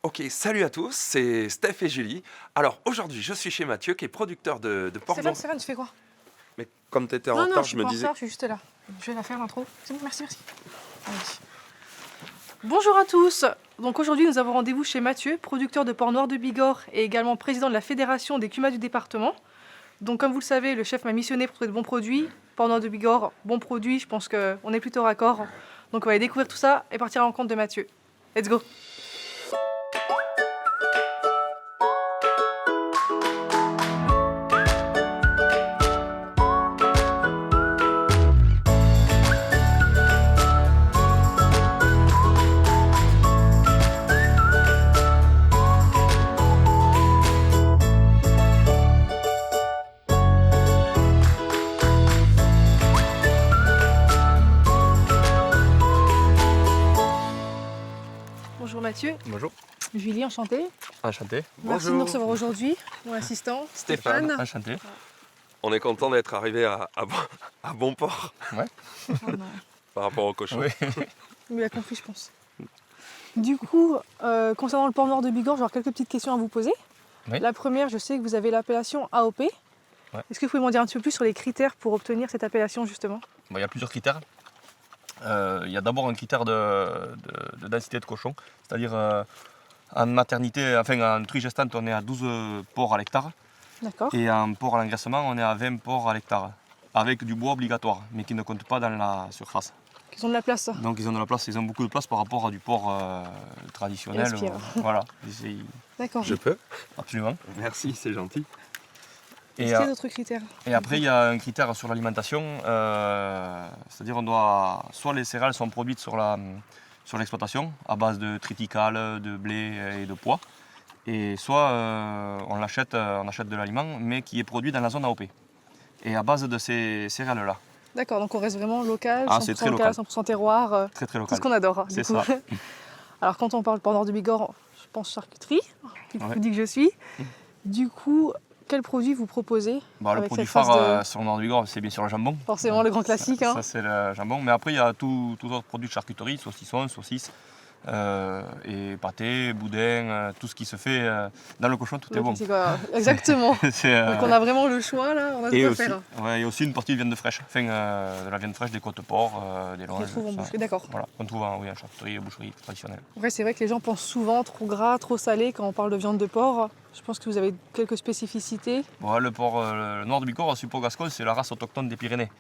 Ok, salut à tous, c'est Steph et Julie. Alors aujourd'hui, je suis chez Mathieu, qui est producteur de porc Stéphane, blanc. Stéphane, tu fais quoi? Mais comme tu étais en Non, retard, je je suis me pas en disais. retard, je suis juste là. Je vais la faire l'intro. C'est bon, merci, merci. Allez. Bonjour à tous. Donc aujourd'hui, nous avons rendez-vous chez Mathieu, producteur de porc noir de Bigorre et également président de la fédération des cumas du département. Donc comme vous le savez, le chef m'a missionné pour trouver de bons produits. Porc noir de Bigorre, bons produits, je pense qu'on est plutôt raccord. Donc on va aller découvrir tout ça et partir à la rencontre de Mathieu. Let's go. Bonjour Mathieu. Bonjour, Julie, enchantée. enchanté. Merci de nous recevoir aujourd'hui. Mon assistant, Stéphane. Enchanté. On est content d'être arrivé à bon port Ouais. Oh non. par rapport au cochon. Oui. Il a compris, je pense. Du coup, concernant le porc noir de Bigorre, j'aurais quelques petites questions à vous poser. Oui. La première, je sais que vous avez l'appellation AOP. Ouais. Est-ce que vous pouvez m'en dire un petit peu plus sur les critères pour obtenir cette appellation, justement? Bon, il y a plusieurs critères. Il y a d'abord un critère de densité de cochon, c'est-à-dire en maternité, enfin en truie gestante, on est à 12 porcs à l'hectare D'accord. et en porc à l'engraissement, on est à 20 porcs à l'hectare, avec du bois obligatoire, mais qui ne compte pas dans la surface. Ils ont de la place. Donc ils ont de la place, ils ont beaucoup de place par rapport à du porc traditionnel. Respire. Voilà, D'accord. Je peux? absolument. Merci, c'est gentil. Et, Est-ce qu'il y a d'autres critères? Et après, il y a un critère sur l'alimentation, c'est-à-dire on doit, soit les céréales sont produites sur l'exploitation, à base de triticale, de blé et de pois, et soit on achète de l'aliment, mais qui est produit dans la zone AOP. Et à base de ces céréales-là, D'accord, donc on reste vraiment local, Ah, 100% c'est très local, local. 100% terroir, très très tout local. ce qu'on adore. C'est du coup. ça. Alors quand on parle porc noir de Bigorre, je pense charcuterie, qui Ouais. vous dit que je suis. Du coup, quel produit vous proposez? Bon, le Avec produit cette phase phare sur le nord du Bigorre, c'est bien sûr le jambon. Forcément le grand classique. Ça, Hein. c'est le jambon. Mais après, il y a tous autres produits de charcuterie, saucissons, saucisses, et pâté, boudin, tout ce qui se fait dans le cochon, tout est Le bon. classique, voilà. Exactement. C'est, Donc on a vraiment le choix là, on a de et quoi aussi, faire. ouais, il y a aussi une partie de viande fraîche, enfin de la viande fraîche, des côtes de porc, des On longes. les trouve en ça. boucherie, d'accord. Voilà, qu'on trouve en charcuterie, boucherie traditionnelle. Après c'est vrai que les gens pensent souvent trop gras, trop salé quand on parle de viande de porc. Je pense que vous avez quelques spécificités. Bon, le porc, le nord du Bigorre, le support gascon, c'est la race autochtone des Pyrénées.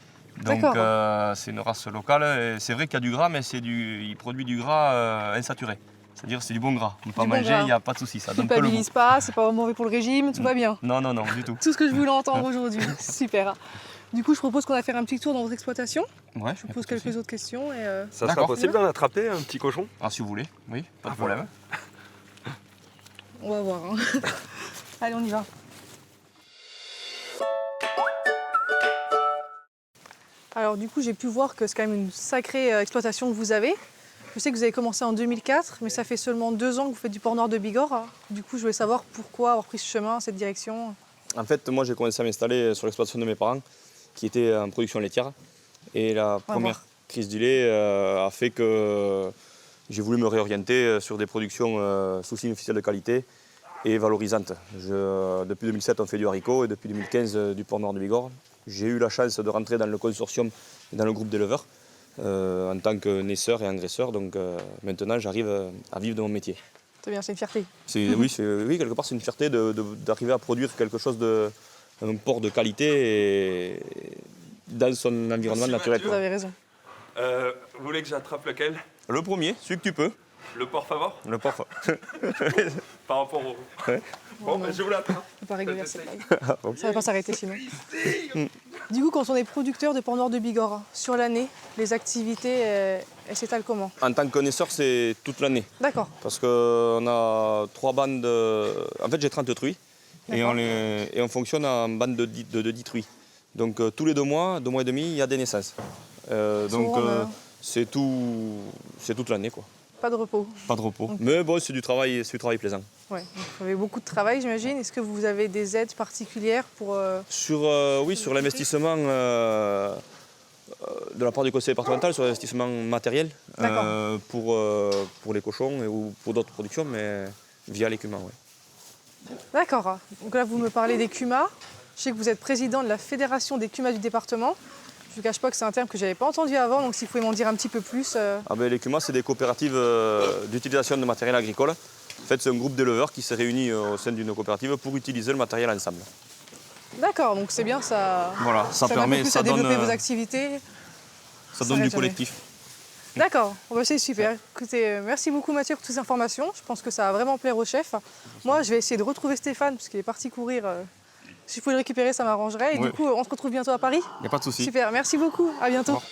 Donc D'accord. c'est une race locale. Et c'est vrai qu'il y a du gras, mais il produit du gras insaturé. C'est-à-dire c'est du bon gras. On peut en bon manger, gras. il n'y a pas de souci. Ça donne pas le goût. Culpabilise pas, c'est pas mauvais pour le régime, tout va bien. Non, non, non, du tout. Tout ce que je voulais entendre aujourd'hui. Super. Du coup, je propose qu'on va faire un petit tour dans votre exploitation. Ouais, Je vous pose quelques autres questions et Ça sera D'accord. possible d'en attraper un petit cochon? Ah, si vous voulez, oui, pas de Ah, problème. on va voir. Hein. Allez, on y va. Alors du coup, j'ai pu voir que c'est quand même une sacrée exploitation que vous avez. Je sais que vous avez commencé en 2004, mais ça fait seulement 2 ans que vous faites du porc noir de Bigorre. Du coup, je voulais savoir pourquoi avoir pris ce chemin, cette direction. En fait, moi, j'ai commencé à m'installer sur l'exploitation de mes parents, qui était en production laitière. Et la première crise du lait a fait que j'ai voulu me réorienter sur des productions sous signe officiel de qualité et valorisantes. Depuis 2007, on fait du haricot et depuis 2015, du porc noir de Bigorre. J'ai eu la chance de rentrer dans le consortium et dans le groupe d'éleveurs en tant que naisseur et engraisseur. Donc maintenant, j'arrive à vivre de mon métier. C'est bien, c'est une fierté. Oui, quelque part, c'est une fierté d'arriver à produire quelque chose un porc de qualité et dans son environnement Merci, naturel. Mathieu. Vous avez raison. Vous voulez que j'attrape lequel? Le premier, celui que tu peux, Le porc favor? le porc. Par rapport au... Ouais. Bon, ben, je vous l'attrape. C'est pas régulier cette J'essaye. blague. Ça va pas s'arrêter sinon. Du coup, quand on est producteur de porc noir de Bigorre, sur l'année, les activités, elles s'étalent comment? En tant que naisseur, c'est toute l'année. D'accord. Parce qu'on a 3 bandes. En fait, j'ai 30 truies et D'accord. on fonctionne en bande de 10 truies. Donc tous les 2 mois, 2 mois et demi, il y a des naissances. Donc c'est toute l'année, quoi. Pas de repos. Pas de repos. Mais bon, c'est du travail plaisant. Ouais. Donc, vous avez beaucoup de travail, j'imagine. Est-ce que vous avez des aides particulières pour... Oui, sur l'investissement de la part du conseil départemental, sur l'investissement matériel pour les cochons ou pour d'autres productions, mais via les CUMA. Ouais. D'accord. Donc là, vous me parlez des CUMA. Je sais que vous êtes président de la Fédération des CUMA du département. Je ne vous cache pas que c'est un terme que je n'avais pas entendu avant, donc si vous pouvez m'en dire un petit peu plus. Les CUMA, c'est des coopératives d'utilisation de matériel agricole. En fait, c'est un groupe d'éleveurs qui s'est réuni au sein d'une coopérative pour utiliser le matériel ensemble. D'accord, donc c'est bien, ça, Voilà, ça permet, plus ça à développer donne, vos activités. ça donne du reste jamais. collectif. D'accord, c'est super. Écoutez, merci beaucoup Mathieu pour toutes ces informations. Je pense que ça va vraiment plaire au chef. Moi, je vais essayer de retrouver Stéphane, puisqu'il est parti courir. Si je pouvais le récupérer, ça m'arrangerait. Et Ouais. du coup, on se retrouve bientôt à Paris. Il n'y a pas de souci. Super, merci beaucoup. À bientôt. Au revoir.